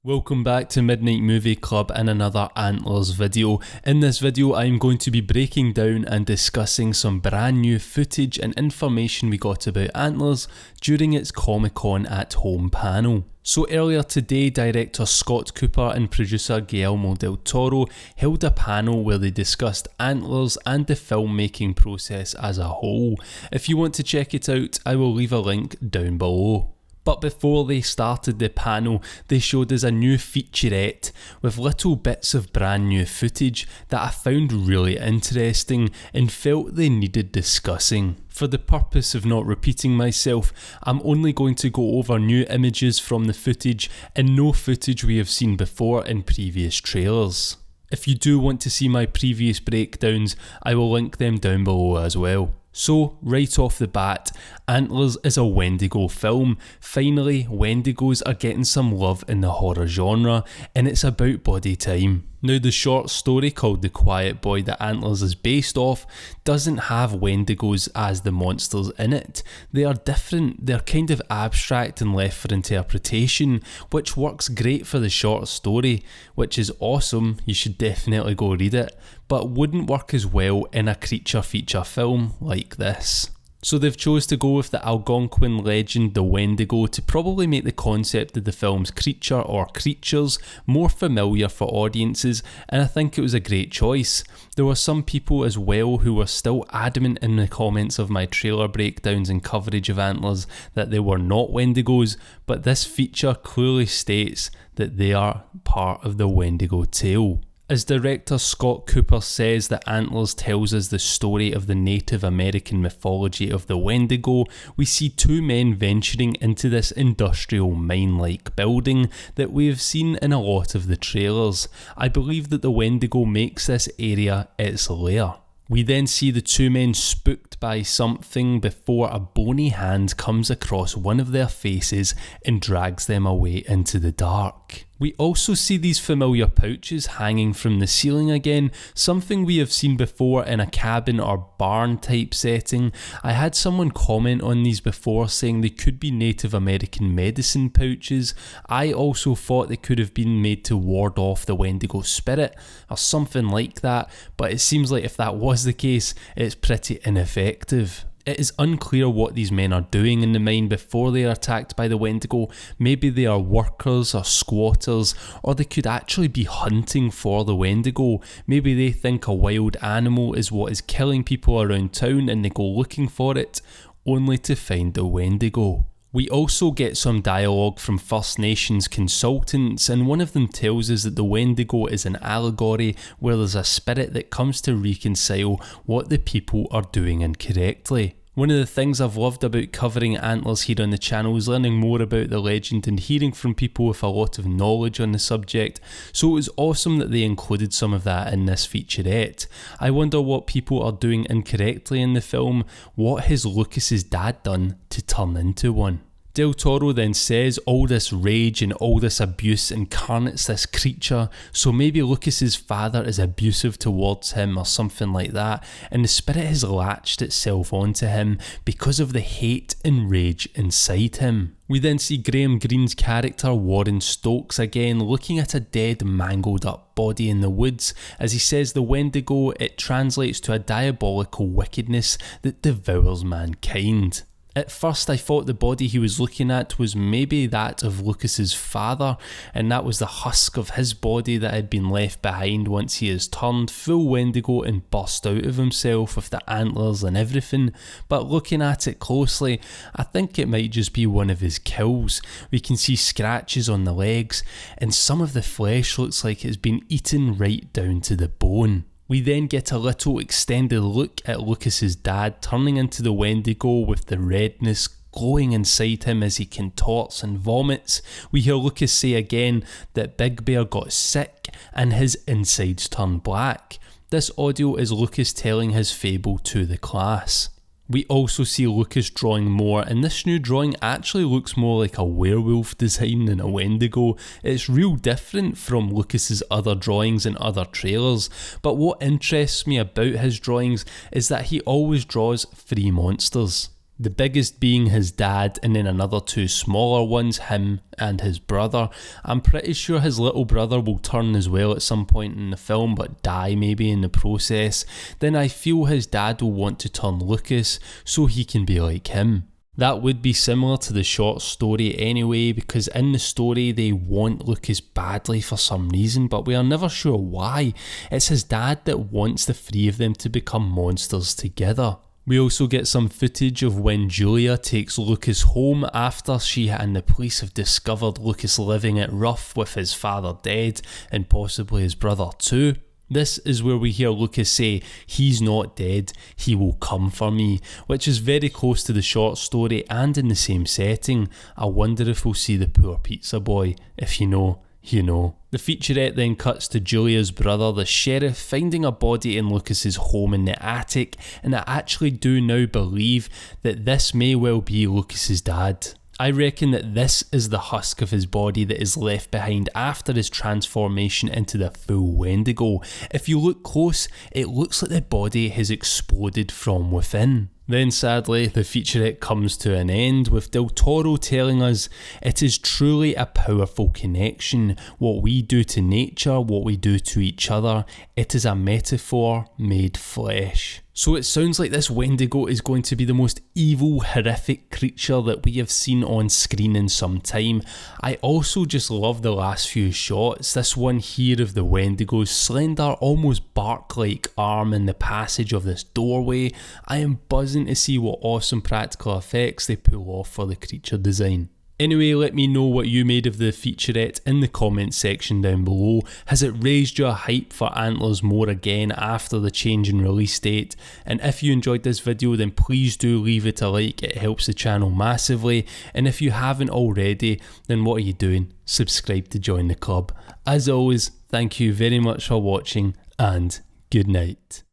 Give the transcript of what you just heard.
Welcome back to Midnight Movie Club and another Antlers video. In this video I'm going to be breaking down and discussing some brand new footage and information we got about Antlers during its Comic-Con at Home panel. So earlier today, director Scott Cooper and producer Guillermo del Toro held a panel where they discussed Antlers and the filmmaking process as a whole. If you want to check it out, I will leave a link down below. But before they started the panel, they showed us a new featurette with little bits of brand new footage that I found really interesting and felt they needed discussing. For the purpose of not repeating myself, I'm only going to go over new images from the footage and no footage we have seen before in previous trailers. If you do want to see my previous breakdowns, I will link them down below as well. So, right off the bat, Antlers is a Wendigo film. Finally, Wendigos are getting some love in the horror genre, and it's about bloody time. Now, the short story called The Quiet Boy that Antlers is based off doesn't have Wendigos as the monsters in it. They are different, they're kind of abstract and left for interpretation, which works great for the short story, which is awesome, you should definitely go read it, but wouldn't work as well in a creature feature film like this. So they've chose to go with the Algonquin legend, the Wendigo, to probably make the concept of the film's creature or creatures more familiar for audiences, and I think it was a great choice. There were some people as well who were still adamant in the comments of my trailer breakdowns and coverage of Antlers that they were not Wendigos, but this feature clearly states that they are part of the Wendigo tale. As director Scott Cooper says that Antlers tells us the story of the Native American mythology of the Wendigo, we see two men venturing into this industrial mine-like building that we have seen in a lot of the trailers. I believe that the Wendigo makes this area its lair. We then see the two men spooked by something before a bony hand comes across one of their faces and drags them away into the dark. We also see these familiar pouches hanging from the ceiling again, something we have seen before in a cabin or barn type setting. I had someone comment on these before saying they could be Native American medicine pouches. I also thought they could have been made to ward off the Wendigo spirit or something like that, but it seems like if that was the case, it's pretty ineffective. It is unclear what these men are doing in the mine before they are attacked by the Wendigo. Maybe they are workers or squatters, or they could actually be hunting for the Wendigo. Maybe they think a wild animal is what is killing people around town and they go looking for it, only to find the Wendigo. We also get some dialogue from First Nations consultants, and one of them tells us that the Wendigo is an allegory where there's a spirit that comes to reconcile what the people are doing incorrectly. One of the things I've loved about covering Antlers here on the channel is learning more about the legend and hearing from people with a lot of knowledge on the subject, so it was awesome that they included some of that in this featurette. I wonder what people are doing incorrectly in the film. What has Lucas's dad done to turn into one? Del Toro then says all this rage and all this abuse incarnates this creature, so maybe Lucas's father is abusive towards him or something like that, and the spirit has latched itself onto him because of the hate and rage inside him. We then see Graham Greene's character Warren Stokes again looking at a dead, mangled up body in the woods. As he says, the Wendigo, it translates to a diabolical wickedness that devours mankind. At first I thought the body he was looking at was maybe that of Lucas's father, and that was the husk of his body that had been left behind once he has turned full Wendigo and burst out of himself with the antlers and everything. But looking at it closely, I think it might just be one of his kills. We can see scratches on the legs, and some of the flesh looks like it's been eaten right down to the bone. We then get a little extended look at Lucas's dad turning into the Wendigo with the redness glowing inside him as he contorts and vomits. We hear Lucas say again that Big Bear got sick and his insides turned black. This audio is Lucas telling his fable to the class. We also see Lucas drawing more, and this new drawing actually looks more like a werewolf design than a Wendigo. It's real different from Lucas's other drawings and other trailers, but what interests me about his drawings is that he always draws three monsters. The biggest being his dad, and then another 2 smaller ones, him and his brother. I'm pretty sure his little brother will turn as well at some point in the film, but die maybe in the process. Then I feel his dad will want to turn Lucas so he can be like him. That would be similar to the short story anyway, because in the story they want Lucas badly for some reason, but we are never sure why. It's his dad that wants the 3 of them to become monsters together. We also get some footage of when Julia takes Lucas home after she and the police have discovered Lucas living it rough with his father dead and possibly his brother too. This is where we hear Lucas say, "He's not dead, he will come for me," which is very close to the short story and in the same setting. I wonder if we'll see the poor pizza boy. If you know, you know. The featurette then cuts to Julia's brother, the sheriff, finding a body in Lucas's home in the attic, and I actually do now believe that this may well be Lucas's dad. I reckon that this is the husk of his body that is left behind after his transformation into the full Wendigo. If you look close, it looks like the body has exploded from within. Then sadly, the featurette comes to an end with Del Toro telling us it is truly a powerful connection. What we do to nature, what we do to each other, it is a metaphor made flesh. So it sounds like this Wendigo is going to be the most evil, horrific creature that we have seen on screen in some time. I also just love the last few shots. This one here of the Wendigo's slender, almost bark-like arm in the passage of this doorway. I am buzzing to see what awesome practical effects they pull off for the creature design. Anyway, let me know what you made of the featurette in the comments section down below. Has it raised your hype for Antlers more again after the change in release date? And if you enjoyed this video, then please do leave it a like, it helps the channel massively. And if you haven't already, then what are you doing? Subscribe to join the club. As always, thank you very much for watching and good night.